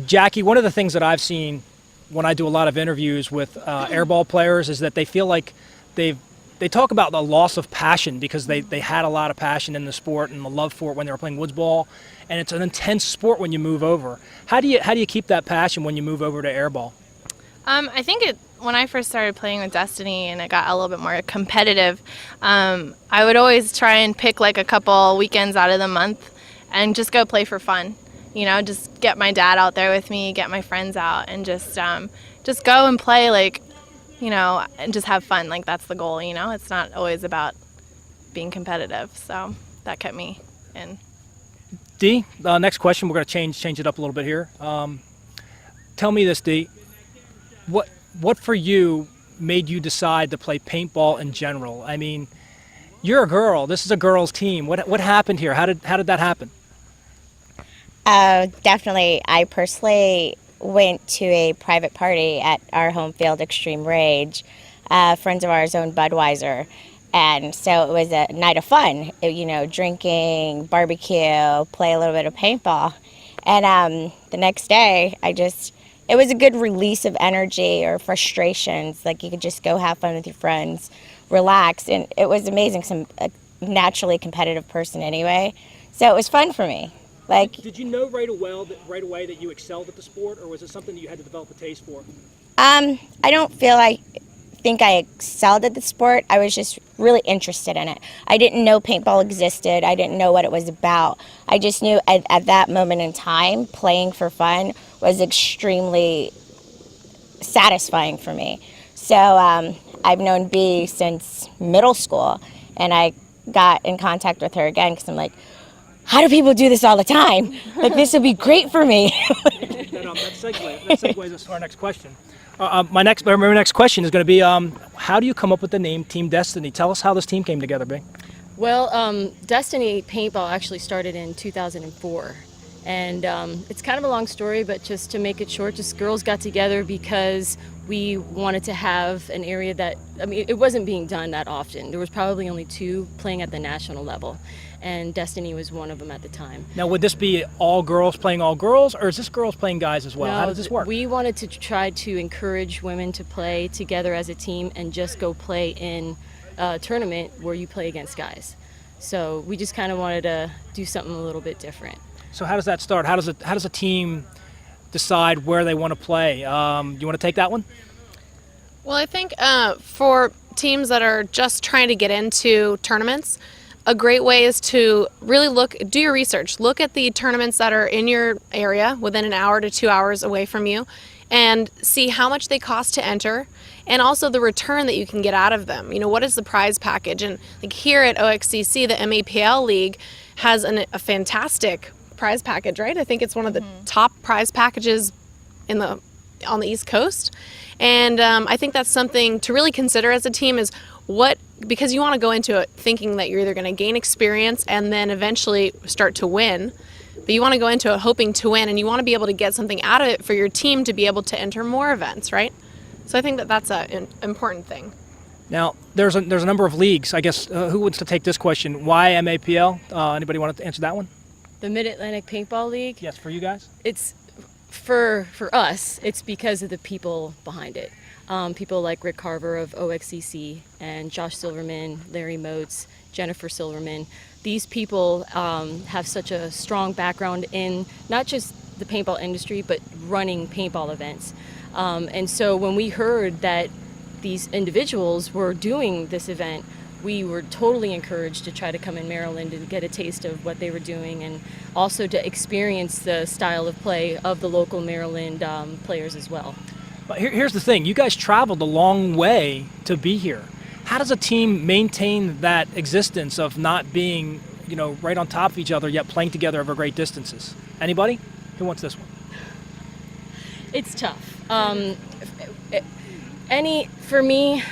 Jackie, one of the things that I've seen when I do a lot of interviews with airball players is that they feel like they talk about the loss of passion because they had a lot of passion in the sport and the love for it when they were playing woods ball, and it's an intense sport when you move over. How do you keep that passion when you move over to airball? I think when I first started playing with Destiny and it got a little bit more competitive, I would always try and pick like a couple weekends out of the month and just go play for fun. You know, just get my dad out there with me, get my friends out, and just go and play, like, you know, and just have fun. Like, that's the goal, you know? It's not always about being competitive. So that kept me in. Dee, next question. We're going to change it up a little bit here. Tell me this, Dee. What for you made you decide to play paintball in general? I mean, you're a girl. This is a girls' team. What happened here? How did that happen? Definitely. I personally went to a private party at our home field, Xtreme Rage. Friends of ours own Budweiser. And so it was a night of fun, you know, drinking, barbecue, play a little bit of paintball. And the next day, it was a good release of energy or frustrations. Like, you could just go have fun with your friends, relax. And it was amazing. I'm a naturally competitive person anyway. So it was fun for me. Like, did you know right away that you excelled at the sport, or was it something that you had to develop a taste for? I don't think I excelled at the sport. I was just really interested in it. I didn't know paintball existed. I didn't know what it was about. I just knew at that moment in time, playing for fun was extremely satisfying for me. So I've known B since middle school, and I got in contact with her again because I'm like, how do people do this all the time? Like, this would be great for me. That segues us to our next question. My next question is going to be, how do you come up with the name Team Destiny? Tell us how this team came together, Bing. Well, Destiny Paintball actually started in 2004. And it's kind of a long story, but just to make it short, just girls got together because we wanted to have an area that, I mean, it wasn't being done that often. There was probably only 2 playing at the national level, and Destiny was one of them at the time. Now, would this be all girls playing all girls, or is this girls playing guys as well? No, how does this work? We wanted to try to encourage women to play together as a team and just go play in a tournament where you play against guys. So we just kind of wanted to do something a little bit different. So how does that start? How does a team decide where they want to play? You want to take that one? Well, I think for teams that are just trying to get into tournaments, a great way is to really do your research. Look at the tournaments that are in your area within an hour to 2 hours away from you, and see how much they cost to enter, and also the return that you can get out of them. You know, what is the prize package? And like here at OXCC, the MAPL League has a fantastic prize package, right? I think it's one of the top prize packages on the East Coast. And I think that's something to really consider as a team is because you want to go into it thinking that you're either going to gain experience and then eventually start to win, but you want to go into it hoping to win, and you want to be able to get something out of it for your team to be able to enter more events, right? So I think that that's an important thing. Now, there's a number of leagues. I guess who wants to take this question? Why MAPL? Anybody want to answer that one? The Mid-Atlantic Paintball League? Yes, for you guys? It's for us, it's because of the people behind it. People like Rick Carver of OXCC and Josh Silverman, Larry Motes, Jennifer Silverman. These people have such a strong background in not just the paintball industry, but running paintball events. And so when we heard that these individuals were doing this event, we were totally encouraged to try to come in Maryland and get a taste of what they were doing, and also to experience the style of play of the local Maryland players as well. But here's the thing. You guys traveled a long way to be here. How does a team maintain that existence of not being, right on top of each other, yet playing together over great distances? Anybody? Who wants this one? It's tough. For me,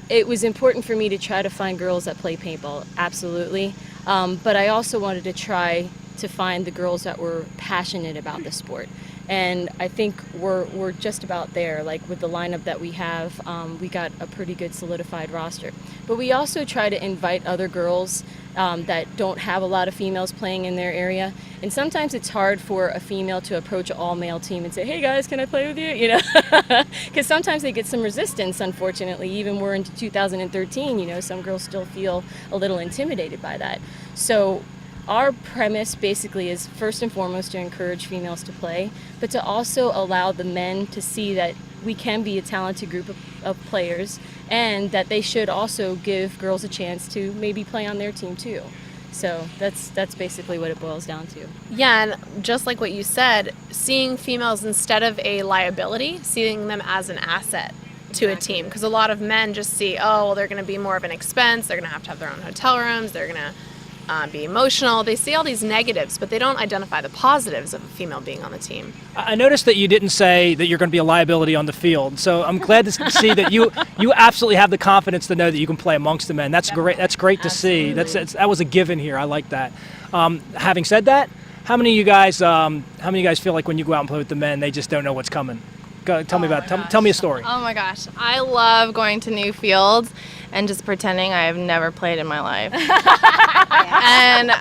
it was important for me to try to find girls that play paintball, absolutely. But I also wanted to try to find the girls that were passionate about the sport. And I think we're just about there. Like with the lineup that we have, we got a pretty good solidified roster. But we also try to invite other girls that don't have a lot of females playing in their area, And sometimes it's hard for a female to approach an all-male team and say, hey guys, can I play with you? You know, because sometimes they get some resistance, unfortunately. Even we're into 2013, you know, some girls still feel a little intimidated by that. So our premise basically is first and foremost to encourage females to play, but to also allow the men to see that we can be a talented group of players, and that they should also give girls a chance to maybe play on their team too. So that's basically what it boils down to. Yeah, and just like what you said, seeing females instead of a liability, seeing them as an asset to a team. Because a lot of men just see, oh, well, they're going to be more of an expense, they're going to have their own hotel rooms, they're going to be emotional. They see all these negatives, but they don't identify the positives of a female being on the team. I noticed that you didn't say that you're going to be a liability on the field. So I'm glad to see that you absolutely have the confidence to know that you can play amongst the men. That's great. That's great to see. That was a given here. I like that. Having said that, how many of you guys feel like when you go out and play with the men, they just don't know what's coming? Tell me a story. Oh my gosh, I love going to new fields and just pretending I have never played in my life. And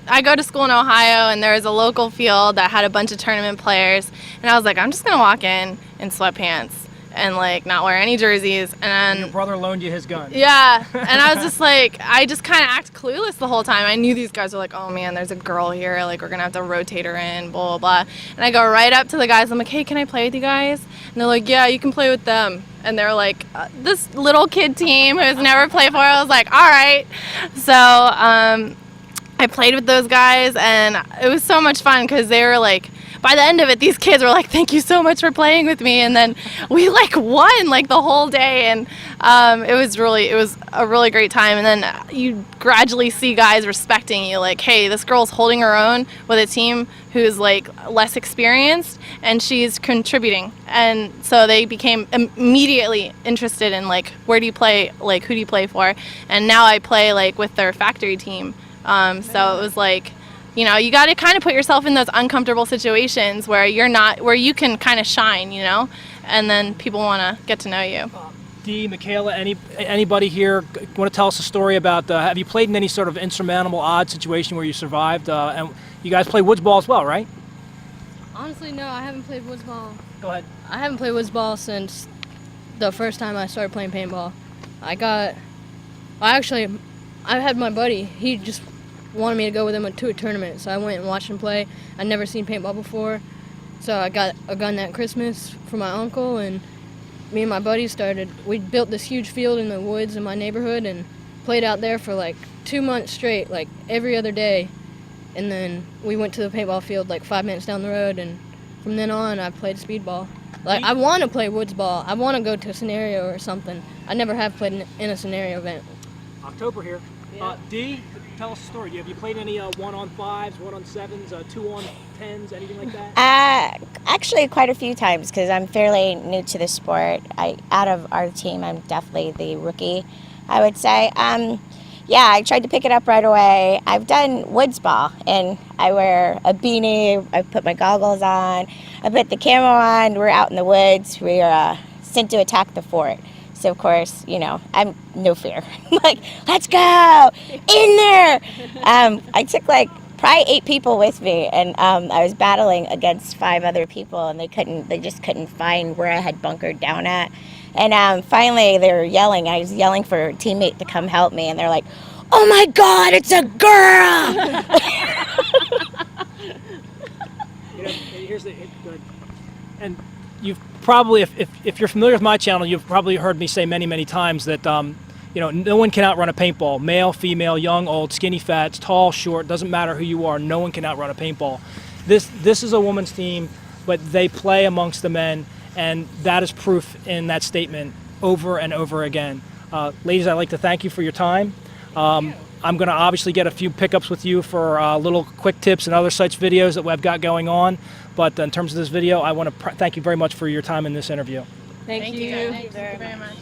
I go to school in Ohio, and there was a local field that had a bunch of tournament players, and I was like, I'm just gonna walk in sweatpants and like not wear any jerseys, and Your brother loaned you his gun. yeah, and I was just like, I just kind of act clueless the whole time. I knew these guys were like, oh man, there's a girl here, like we're gonna have to rotate her in, blah blah blah. And I go right up to the guys, I'm like, hey, can I play with you guys? And they're like, yeah, you can play with them. And they're like, this little kid team who's never played before. I was like, all right. So I played with those guys, and it was so much fun because they were like, by the end of it, these kids were like, thank you so much for playing with me. And then we like won like the whole day. And it was a really great time. And then you gradually see guys respecting you, like, hey, this girl's holding her own with a team who's like less experienced, and she's contributing. And so they became immediately interested in like, where do you play? Like, who do you play for? And now I play like with their factory team. So it was like, you know, you got to kind of put yourself in those uncomfortable situations where where you can kind of shine, you know, and then people want to get to know you. Dee, Michaela, anybody here want to tell us a story about, have you played in any sort of insurmountable odd situation where you survived? And you guys play woods ball as well, right? Honestly, no, I haven't played woods ball. Go ahead. I haven't played woods ball since the first time I started playing paintball. I had my buddy, he just wanted me to go with him to a tournament, so I went and watched him play. I'd never seen paintball before, so I got a gun that Christmas from my uncle, and me and my buddy we built this huge field in the woods in my neighborhood and played out there for like 2 months straight, like every other day. And then we went to the paintball field like 5 minutes down the road, and from then on I played speedball. Like, I want to play woods ball. I want to go to a scenario or something. I never have played in a scenario event. October here. Yeah. Dee, tell us a story. Have you played any 1-on-5s, 1-on-7s, 2-on-10s, anything like that? Actually, quite a few times, because I'm fairly new to the sport. Out of our team, I'm definitely the rookie, I would say. Yeah, I tried to pick it up right away. I've done woods ball, and I wear a beanie, I put my goggles on, I put the camo on, we're out in the woods, we are sent to attack the fort. So, of course, you know, I'm no fear. Like, let's go, in there. I took like probably 8 people with me, and I was battling against 5 other people, and they just couldn't find where I had bunkered down at. And finally they were yelling. I was yelling for a teammate to come help me, and they're like, oh my God, it's a girl. You know, here's and you've probably, if you're familiar with my channel, you've probably heard me say many times that you know, no one can outrun a paintball. Male, female, young, old, skinny, fat, tall, short, doesn't matter who you are, no one can outrun a paintball. This is a woman's team, but they play amongst the men, and that is proof in that statement over and over again. Ladies, I'd like to thank you for your time. I'm going to obviously get a few pickups with you for little quick tips and other such videos that we've got going on. But in terms of this video, I want to thank you very much for your time in this interview. Thank you. Thank you very much.